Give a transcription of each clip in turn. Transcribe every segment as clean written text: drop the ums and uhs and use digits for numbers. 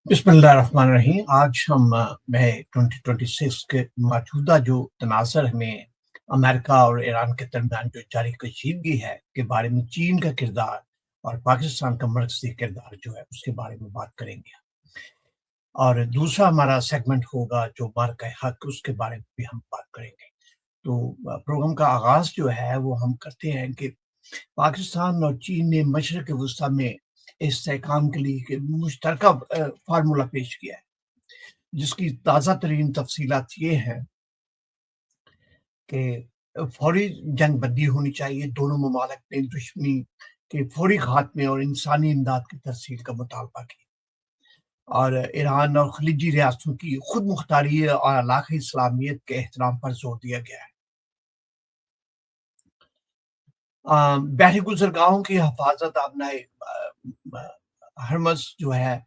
बिस्मिल्लाहिर्रहमानिर्रहीम। आज हम मई 2026 के मौजूदा जो तनाज़ुर में अमेरिका और ईरान के दरमियान जो जारी कशीदगी है के बारे में चीन का किरदार और पाकिस्तान का मरकज़ी किरदार जो है उसके बारे में बात करेंगे। और दूसरा हमारा सेगमेंट होगा जो मार्का हक, उसके बारे में भी हम बात करेंगे। तो प्रोग्राम का आगाज़ जो है वो हम करते हैं कि पाकिस्तान और चीन ने मशरिक़ वुस्ता में इस्तेहकाम के लिए एक मुश्तरका फार्मूला पेश किया है, जिसकी ताज़ा तरीन तफसीलात ये हैं कि फौरी जंग बंदी होनी चाहिए, दोनों ममालिक ने दुश्मनी के फौरी खात्मे और इंसानी इमदाद की तरसील का मुतालबा किया, और ईरान और खलीजी रियासतों की खुद मुख्तारी और इलाक़ाई इस्लामियत के एहतराम पर जोर दिया गया है। बहरी गुज़रगाहों की हिफाज़त अपनाए हरमस जो है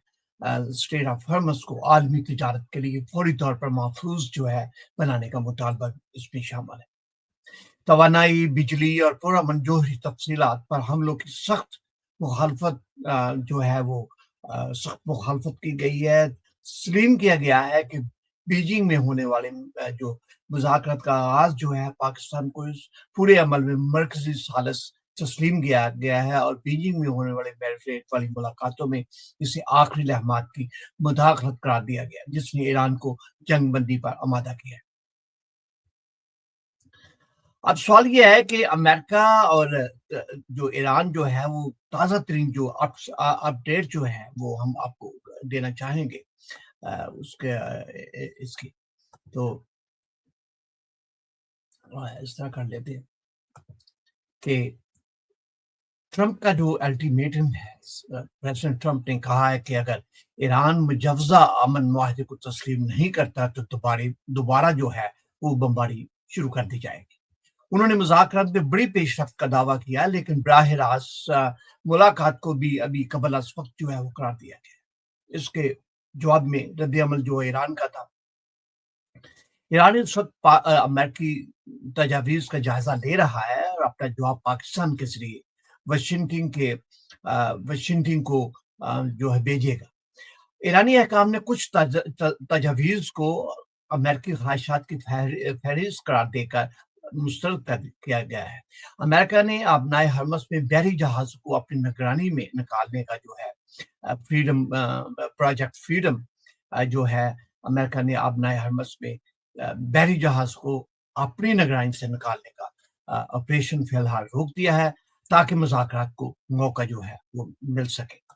स्टेट ऑफ हरमस को आलमी तिजारत के लिए फौरी तौर पर महफूज जो है बनाने का मुतालबा इसमें शामिल है। तवानाई, बिजली और पुरअमन जोहरी तफसीलात पर हमलों की सख्त मुखालफत जो है वो सख्त मुखालफत की गई है। तस्लीम किया गया है कि बीजिंग में होने वाले जो मुज़ाकरात का आगाज़ जो है पाकिस्तान को इस पूरे अमल में मरकज़ी सालिस तस्लीम किया गया है, और बीजिंग में होने वाले बैरिफेट वाली मुलाकातों में इसे आखिरी लम्हात की मुदाखलत करार दिया गया, जिसने ईरान को जंग बंदी पर आमादा किया है। अब सवाल ये है कि अमेरिका और जो ईरान जो है वो ताज़ा तरीन जो अपडेट जो है वो हम आपको देना चाहेंगे उसके इसकी। तो इस तरह कर लेते हैं कि ट्रंप का जो अल्टीमेटम है, प्रेसिडेंट ट्रंप ने कहा है कि अगर ईरान मुजवजा अमन मुआहदे को तस्लीम नहीं करता तो दोबारा जो है वो बमबारी शुरू कर दी जाएगी। उन्होंने मुज़ाकरात में बड़ी पेशरफ्त का दावा किया, लेकिन बराह रास्त मुलाकात को भी अभी कबल अज़ वक्त जो है वो करार दिया गया। इसके जवाब में रद्द-ए-अमल जो ईरान का था, ईरान इस वक्त अमेरिकी तजावीज़ का जायजा ले रहा है और अपना जवाब पाकिस्तान के ज़रिए वाशिंगटन को जो है भेजेगा। ईरानी हकाम ने कुछ तजावीज़ को अमेरिकी ख्वाहिशात की फहरिस्त करार देकर मुस्तरद कर किया गया है। अमेरिका ने अपनाए हरमस में बहरी जहाज को अपनी निगरानी में निकालने का जो है फ्रीडम प्रोजेक्ट फ्रीडम जो है अमेरिका ने अपनाए हरमस में बहरी जहाज को अपनी निगरानी से निकालने का ऑपरेशन फिलहाल रोक दिया है, ताकि मुज़ाकरात को मौका जो है वो मिल सके।